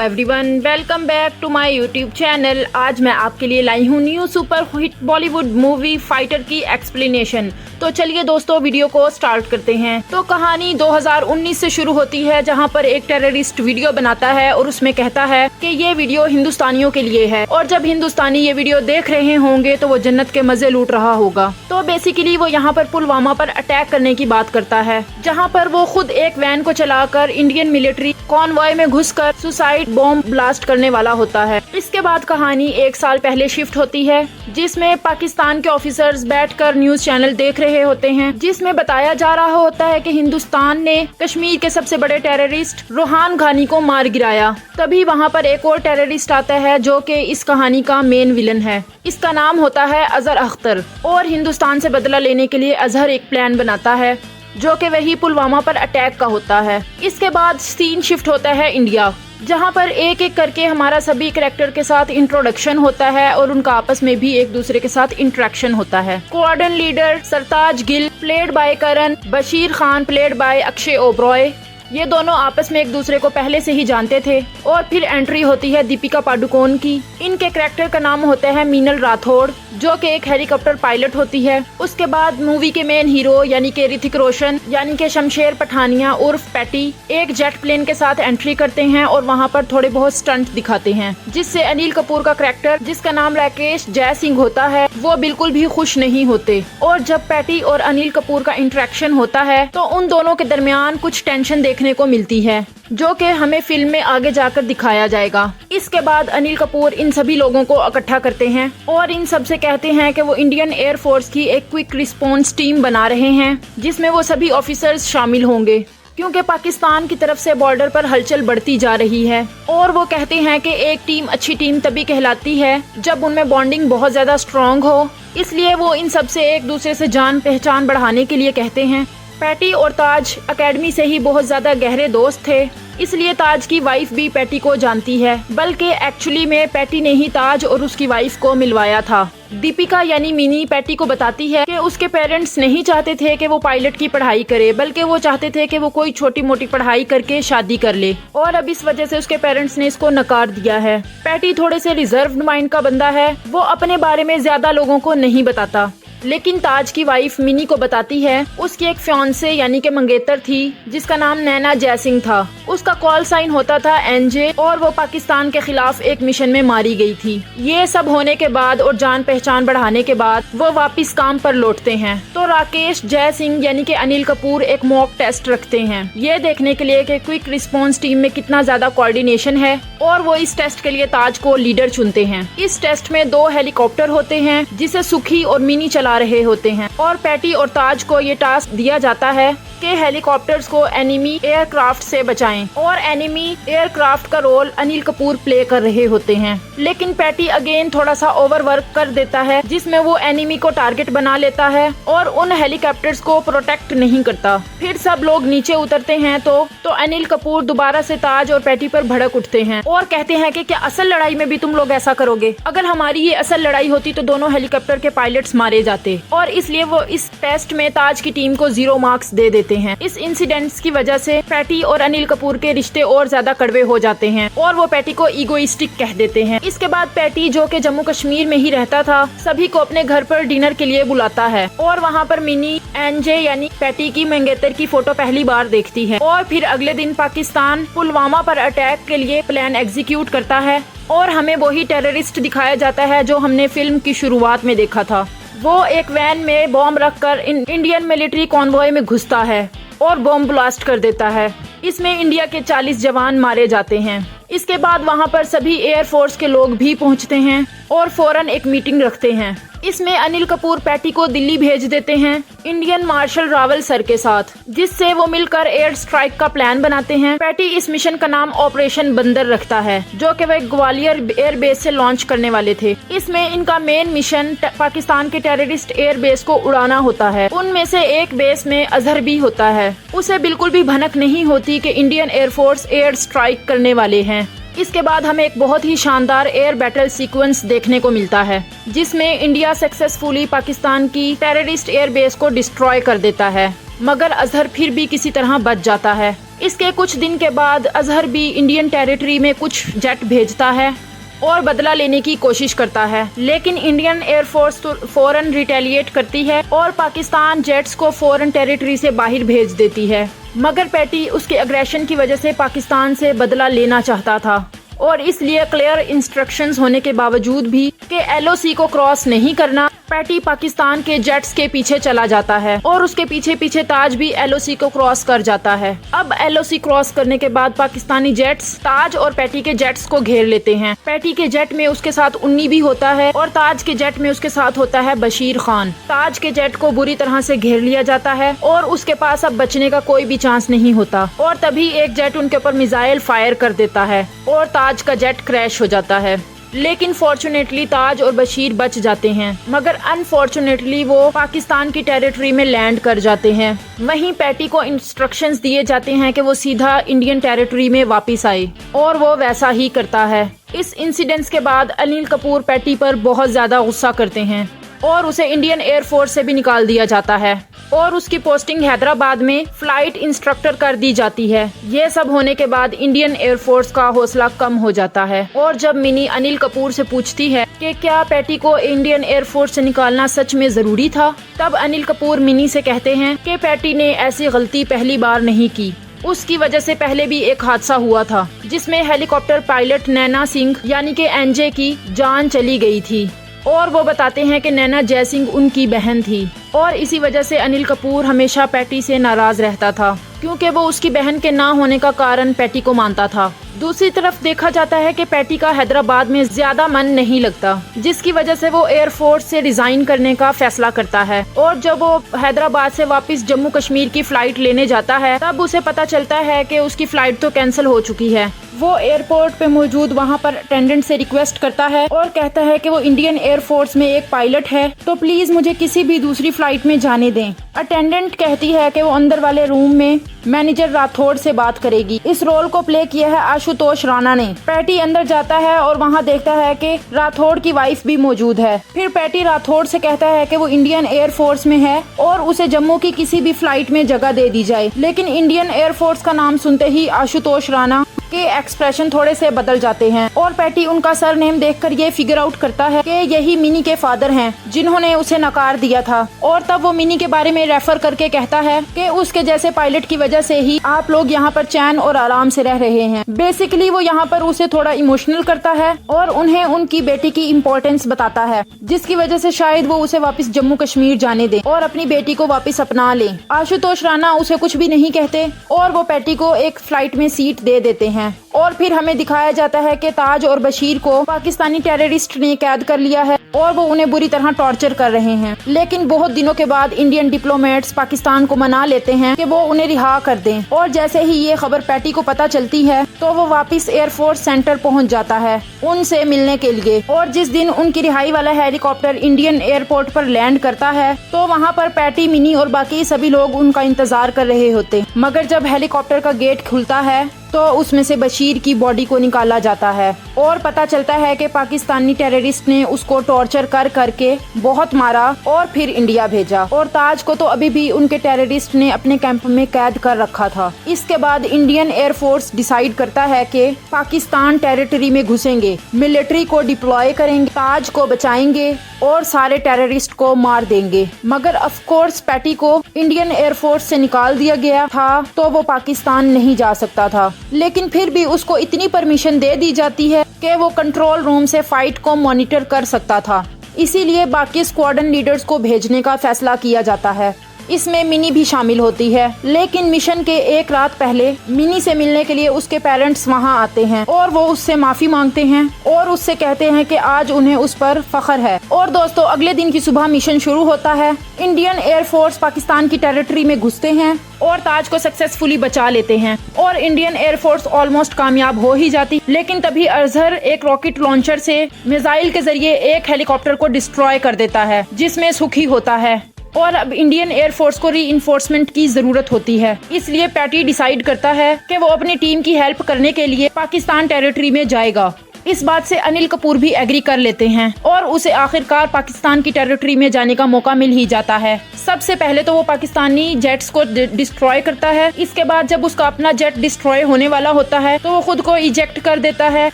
Everyone, welcome back to my YouTube channel. आज मैं आपके लिए लाई हूँ new super hit Bollywood movie Fighter की एक्सप्लेनेशन। तो चलिए दोस्तों, वीडियो को स्टार्ट करते हैं। तो कहानी 2019 से शुरू होती है, जहां पर एक टेररिस्ट वीडियो बनाता है और उसमें कहता है कि ये वीडियो हिंदुस्तानियों के लिए है, और जब हिंदुस्तानी ये वीडियो देख रहे होंगे तो वो जन्नत के मजे लूट रहा होगा। तो बेसिकली वो यहाँ पर पुलवामा पर अटैक करने की बात करता है, जहाँ पर वो खुद एक वैन को चलाकर इंडियन मिलिट्री कॉन्वॉय में घुसकर सुसाइड बॉम्ब ब्लास्ट करने वाला होता है। इसके बाद कहानी 1 साल पहले शिफ्ट होती है, जिसमें पाकिस्तान के ऑफिसर्स बैठकर न्यूज चैनल देख रहे होते हैं, जिसमें बताया जा रहा होता है कि हिंदुस्तान ने कश्मीर के सबसे बड़े टेररिस्ट रोहान घानी को मार गिराया। तभी वहाँ पर एक और टेररिस्ट आता है जो कि इस कहानी का मेन विलन है। इसका नाम होता है अजहर अख्तर, और हिंदुस्तान से बदला लेने के लिए अजहर एक प्लान बनाता है जो कि वही पुलवामा पर अटैक का होता है। इसके बाद सीन शिफ्ट होता है इंडिया, जहां पर एक एक करके हमारा सभी कैरेक्टर के साथ इंट्रोडक्शन होता है और उनका आपस में भी एक दूसरे के साथ इंटरेक्शन होता है। Squadron leader Sartaj Gill played by Karan, Bashir Khan played by Akshay Oberoi, ये दोनों आपस में एक दूसरे को पहले से ही जानते थे। और फिर एंट्री होती है दीपिका पादुकोण की। इनके कैरेक्टर का नाम होता है मीनल राठौड़, जो कि एक हेलीकॉप्टर पायलट होती है। उसके बाद मूवी के मेन हीरो यानी कि ऋतिक रोशन यानी कि शमशेर पठानिया उर्फ पैटी एक जेट प्लेन के साथ एंट्री करते हैं और वहाँ पर थोड़े बहुत स्टंट दिखाते हैं, जिससे अनिल कपूर का कैरेक्टर, जिसका नाम राकेश जय सिंह होता है, वो बिल्कुल भी खुश नहीं होते। और जब पैटी और अनिल कपूर का इंटरेक्शन होता है तो उन दोनों के दरमियान कुछ टेंशन देखने को मिलती है, जो कि हमें फिल्म में आगे जाकर दिखाया जाएगा। इसके बाद अनिल कपूर इन सभी लोगों को इकट्ठा करते हैं और इन सब से कहते हैं कि वो इंडियन एयर फोर्स की एक क्विक रिस्पॉन्स टीम बना रहे हैं, जिसमें वो सभी ऑफिसर्स शामिल होंगे, क्योंकि पाकिस्तान की तरफ से बॉर्डर पर हलचल बढ़ती जा रही है। और वो कहते हैं कि एक टीम अच्छी टीम तभी कहलाती है जब उनमें बॉन्डिंग बहुत ज्यादा स्ट्रॉन्ग हो, इसलिए वो इन सब से एक दूसरे से जान पहचान बढ़ाने के लिए कहते हैं। पैटी और ताज एकेडमी से ही बहुत ज्यादा गहरे दोस्त थे, इसलिए ताज की वाइफ भी पैटी को जानती है, बल्कि एक्चुअली में पैटी ने ही ताज और उसकी वाइफ को मिलवाया था। दीपिका यानी मिनी पैटी को बताती है कि उसके पेरेंट्स नहीं चाहते थे कि वो पायलट की पढ़ाई करे, बल्कि वो चाहते थे कि वो कोई छोटी मोटी पढ़ाई करके शादी कर ले, और अब इस वजह से उसके पेरेंट्स ने इसको नकार दिया है। पैटी थोड़े से रिजर्व्ड माइंड का बंदा है, वो अपने बारे में ज्यादा लोगों को नहीं बताता, लेकिन ताज की वाइफ मिनी को बताती है उसकी एक फियांसे यानी कि मंगेतर थी, जिसका नाम नैना जयसिंह था। उसका कॉल साइन होता था एनजे, और वो पाकिस्तान के खिलाफ एक मिशन में मारी गई थी। ये सब होने के बाद और जान पहचान बढ़ाने के बाद वो वापस काम पर लौटते हैं। तो राकेश जय सिंह यानी कि अनिल कपूर एक मॉक टेस्ट रखते हैं, ये देखने के लिए कि क्विक रिस्पॉन्स टीम में कितना ज्यादा कोऑर्डिनेशन है, और वो इस टेस्ट के लिए ताज को लीडर चुनते हैं। इस टेस्ट में 2 हेलीकॉप्टर होते हैं, जिसे सुखी और मिनी चला रहे होते हैं, और पैटी और ताज को ये टास्क दिया जाता है कि हेलीकॉप्टर्स को एनिमी एयरक्राफ्ट से बचाएं, और एनिमी एयरक्राफ्ट का रोल अनिल कपूर प्ले कर रहे होते हैं। लेकिन पैटी अगेन थोड़ा सा ओवरवर्क कर देता है, जिसमें वो एनिमी को टारगेट बना लेता है और उन हेलीकॉप्टर्स को प्रोटेक्ट नहीं करता। फिर सब लोग नीचे उतरते हैं तो अनिल कपूर दोबारा से ताज और पैटी पर भड़क उठते हैं और कहते हैं कि क्या असल लड़ाई में भी तुम लोग ऐसा करोगे? अगर हमारी ये असल लड़ाई होती तो दोनों हेलीकॉप्टर के पायलट्स मारे जाते, और इसलिए वो इस टेस्ट में ताज की टीम को 0 मार्क्स दे देते हैं। इस इंसिडेंट्स की वजह से पैटी और अनिल कपूर के रिश्ते और ज्यादा कड़वे हो जाते हैं, और वो पैटी को ईगोइस्टिक कह देते हैं। इसके बाद पैटी, जो कि जम्मू कश्मीर में ही रहता था, सभी को अपने घर पर डिनर के लिए बुलाता है, और वहाँ पर मिनी एनजे यानी पैटी की मंगेतर की फोटो पहली बार देखती है। और फिर अगले दिन पाकिस्तान पुलवामा पर अटैक के लिए प्लान एग्जीक्यूट करता है, और हमें वही टेररिस्ट दिखाया जाता है जो हमने फिल्म की शुरुआत में देखा था। वो एक वैन में बॉम्ब रखकर इंडियन मिलिट्री कॉन्वॉय में घुसता है और बॉम्ब ब्लास्ट कर देता है। इसमें इंडिया के 40 जवान मारे जाते हैं। इसके बाद वहां पर सभी एयरफोर्स के लोग भी पहुंचते हैं, और फौरन एक मीटिंग रखते हैं। इसमें अनिल कपूर पैटी को दिल्ली भेज देते हैं इंडियन मार्शल रावल सर के साथ, जिससे वो मिलकर एयर स्ट्राइक का प्लान बनाते हैं। पैटी इस मिशन का नाम ऑपरेशन बंदर रखता है, जो कि वे ग्वालियर एयर बेस से लॉन्च करने वाले थे। इसमें इनका मेन मिशन पाकिस्तान के टेररिस्ट एयर बेस को उड़ाना होता है। उनमें से एक बेस में अजहर भी होता है। उसे बिल्कुल भी भनक नहीं होती कि इंडियन एयरफोर्स एयर स्ट्राइक करने वाले हैं। इसके बाद हमें एक बहुत ही शानदार एयर बैटल सीक्वेंस देखने को मिलता है, जिसमें इंडिया सक्सेसफुली पाकिस्तान की टेररिस्ट एयर बेस को डिस्ट्रॉय कर देता है, मगर अजहर फिर भी किसी तरह बच जाता है। इसके कुछ दिन के बाद अजहर भी इंडियन टेरिटरी में कुछ जेट भेजता है और बदला लेने की कोशिश करता है, लेकिन इंडियन एयरफोर्स फौरन रिटेलिएट करती है और पाकिस्तान जेट्स को फौरन टेरिटरी से बाहर भेज देती है। मगर पैटी उसके अग्रेशन की वजह से पाकिस्तान से बदला लेना चाहता था और इसलिए क्लियर इंस्ट्रक्शंस होने के बावजूद भी कि LOC को क्रॉस नहीं करना, पैटी पाकिस्तान के जेट्स के पीछे चला जाता है और उसके पीछे पीछे ताज भी LOC को क्रॉस कर जाता है। अब LOC क्रॉस करने के बाद पाकिस्तानी जेट्स ताज और पैटी के जेट्स को घेर लेते हैं। पैटी के जेट में उसके साथ उन्नी भी होता है और ताज के जेट में उसके साथ होता है बशीर खान। ताज के जेट को बुरी तरह से घेर लिया जाता है और उसके पास अब बचने का कोई भी चांस नहीं होता और तभी एक जेट उनके ऊपर मिसाइल फायर कर देता है और ताज का जेट क्रैश हो जाता है। लेकिन फॉर्चुनेटली ताज और बशीर बच जाते हैं, मगर अनफॉर्चुनेटली वो पाकिस्तान की टेरिटरी में लैंड कर जाते हैं। वहीं पैटी को इंस्ट्रक्शंस दिए जाते हैं कि वो सीधा इंडियन टेरिटरी में वापस आए और वो वैसा ही करता है। इस इंसिडेंट्स के बाद अनिल कपूर पैटी पर बहुत ज्यादा गुस्सा करते हैं और उसे इंडियन एयरफोर्स से भी निकाल दिया जाता है और उसकी पोस्टिंग हैदराबाद में फ्लाइट इंस्ट्रक्टर कर दी जाती है। ये सब होने के बाद इंडियन एयरफोर्स का हौसला कम हो जाता है और जब मिनी अनिल कपूर से पूछती है कि क्या पैटी को इंडियन एयरफोर्स से निकालना सच में जरूरी था, तब अनिल कपूर मिनी से कहते हैं कि पैटी ने ऐसी गलती पहली बार नहीं की। उसकी वजह से पहले भी एक हादसा हुआ था जिसमें हेलीकॉप्टर पायलट नैना सिंह यानी कि NJ की जान चली गई थी और वो बताते हैं कि नैना जयसिंह उनकी बहन थी और इसी वजह से अनिल कपूर हमेशा पैटी से नाराज रहता था, क्योंकि वो उसकी बहन के ना होने का कारण पैटी को मानता था। दूसरी तरफ देखा जाता है कि पैटी का हैदराबाद में ज्यादा मन नहीं लगता, जिसकी वजह से वो एयरफोर्स से रिजाइन करने का फैसला करता है और जब वो हैदराबाद से वापस जम्मू कश्मीर की फ्लाइट लेने जाता है तब उसे पता चलता है कि उसकी फ्लाइट तो कैंसिल हो चुकी है। वो एयरपोर्ट पे मौजूद वहाँ पर अटेंडेंट से रिक्वेस्ट करता है और कहता है कि वो इंडियन एयरफोर्स में एक पायलट है, तो प्लीज मुझे किसी भी दूसरी फ्लाइट में जाने दें। अटेंडेंट कहती है कि वो अंदर वाले रूम में मैनेजर राठौड़ से बात करेगी। इस रोल को प्ले किया है आशुतोष राणा ने। पैटी अंदर जाता है और वहाँ देखता है कि राठौड़ की वाइफ भी मौजूद है। फिर पैटी राठौड़ से कहता है कि वो इंडियन एयरफोर्स में है और उसे जम्मू की किसी भी फ्लाइट में जगह दे दी जाए, लेकिन इंडियन एयरफोर्स का नाम सुनते ही आशुतोष राणा के एक्सप्रेशन थोड़े से बदल जाते हैं और पैटी उनका सरनेम देखकर ये फिगर आउट करता है कि यही मिनी के फादर हैं जिन्होंने उसे नकार दिया था और तब वो मिनी के बारे में रेफर करके कहता है कि उसके जैसे पायलट की वजह से ही आप लोग यहाँ पर चैन और आराम से रह रहे हैं। बेसिकली वो यहाँ पर उसे थोड़ा इमोशनल करता है और उन्हें उनकी बेटी की इम्पोर्टेंस बताता है, जिसकी वजह से शायद वो उसे वापस जम्मू कश्मीर जाने दे और अपनी बेटी को वापस अपना ले। आशुतोष राणा उसे कुछ भी नहीं कहते और वो पैटी को एक फ्लाइट में सीट दे देते हैं और फिर हमें दिखाया जाता है कि ताज और बशीर को पाकिस्तानी टेररिस्ट ने कैद कर लिया है और वो उन्हें बुरी तरह टॉर्चर कर रहे हैं। लेकिन बहुत दिनों के बाद इंडियन डिप्लोमेट्स पाकिस्तान को मना लेते हैं कि वो उन्हें रिहा कर दें और जैसे ही ये खबर पैटी को पता चलती है तो वो वापस एयरफोर्स सेंटर पहुंच जाता है उनसे मिलने के लिए। और जिस दिन उनकी रिहाई वाला हेलीकॉप्टर इंडियन एयरपोर्ट पर लैंड करता है तो वहाँ पर पैटी, मिनी और बाकी सभी लोग उनका इंतजार कर रहे होते, मगर जब हेलीकॉप्टर का गेट खुलता है तो उसमें से बशीर की बॉडी को निकाला जाता है और पता चलता है कि पाकिस्तानी टेररिस्ट ने उसको टॉर्चर कर करके बहुत मारा और फिर इंडिया भेजा और ताज को तो अभी भी उनके टेररिस्ट ने अपने कैंप में कैद कर रखा था। इसके बाद इंडियन एयरफोर्स डिसाइड करता है कि पाकिस्तान टेरिटरी में घुसेंगे, मिलिट्री को डिप्लॉय करेंगे, ताज को बचाएंगे और सारे टेररिस्ट को मार देंगे। मगर ऑफ कोर्स पैटी को इंडियन एयरफोर्स से निकाल दिया गया था तो वो पाकिस्तान नहीं जा सकता था, लेकिन फिर भी उसको इतनी परमिशन दे दी जाती है कि वो कंट्रोल रूम से फाइट को मॉनिटर कर सकता था। इसीलिए बाकी स्क्वाड्रन लीडर्स को भेजने का फैसला किया जाता है। इसमें मिनी भी शामिल होती है। लेकिन मिशन के एक रात पहले मिनी से मिलने के लिए उसके पेरेंट्स वहाँ आते हैं और वो उससे माफी मांगते हैं और उससे कहते हैं कि आज उन्हें उस पर फख्र है। और दोस्तों अगले दिन की सुबह मिशन शुरू होता है। इंडियन एयरफोर्स पाकिस्तान की टेरिटरी में घुसते हैं और ताज को सक्सेसफुली बचा लेते हैं और इंडियन एयरफोर्स ऑलमोस्ट कामयाब हो ही जाती। लेकिन तभी अजहर एक रॉकेट लॉन्चर से मिसाइल के जरिए एक हेलीकॉप्टर को डिस्ट्रॉय कर देता है, जिसमें सुखी होता है और अब इंडियन एयरफोर्स को रीइंफोर्समेंट की जरूरत होती है। इसलिए पैटी डिसाइड करता है कि वो अपनी टीम की हेल्प करने के लिए पाकिस्तान टेरिटरी में जाएगा। इस बात से अनिल कपूर भी एग्री कर लेते हैं और उसे आखिरकार पाकिस्तान की टेरिटरी में जाने का मौका मिल ही जाता है। सबसे पहले तो वो पाकिस्तानी जेट्स को डिस्ट्रॉय करता है। इसके बाद जब उसका अपना जेट डिस्ट्रॉय होने वाला होता है तो वो खुद को इजेक्ट कर देता है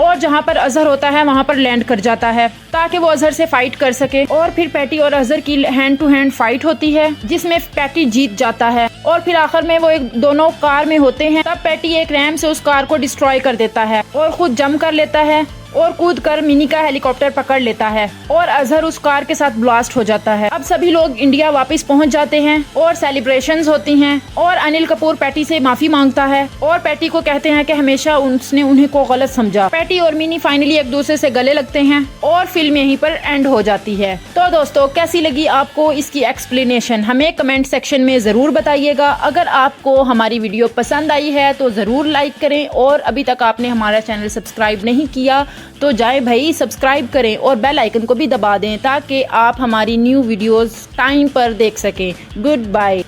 और जहाँ पर अजहर होता है वहाँ पर लैंड कर जाता है ताकि वो अजहर से फाइट कर सके। और फिर पैटी और अजहर की हैंड टू हैंड फाइट होती है जिसमें पैटी जीत जाता है और फिर आखिर में वो एक दोनों कार में होते हैं। तब पैटी एक रैम से उस कार को डिस्ट्रॉय कर देता है और खुद जंप कर लेता है और कूद कर मिनी का हेलीकॉप्टर पकड़ लेता है और अजहर उस कार के साथ ब्लास्ट हो जाता है। अब सभी लोग इंडिया वापस पहुंच जाते हैं और सेलिब्रेशंस होती हैं और अनिल कपूर पैटी से माफी मांगता है और पैटी को कहते हैं कि हमेशा उसने उन्हें को गलत समझा। पैटी और मिनी फाइनली एक दूसरे से गले लगते हैं और फिल्म यहीं पर एंड हो जाती है। तो दोस्तों कैसी लगी आपको इसकी एक्सप्लेनेशन हमें कमेंट सेक्शन में जरूर बताइएगा। अगर आपको हमारी वीडियो पसंद आई है तो जरूर लाइक करें और अभी तक आपने हमारा चैनल सब्सक्राइब नहीं किया तो जाए भाई सब्सक्राइब करें और बेल आइकन को भी दबा दें ताकि आप हमारी न्यू वीडियोस टाइम पर देख सकें। Good bye.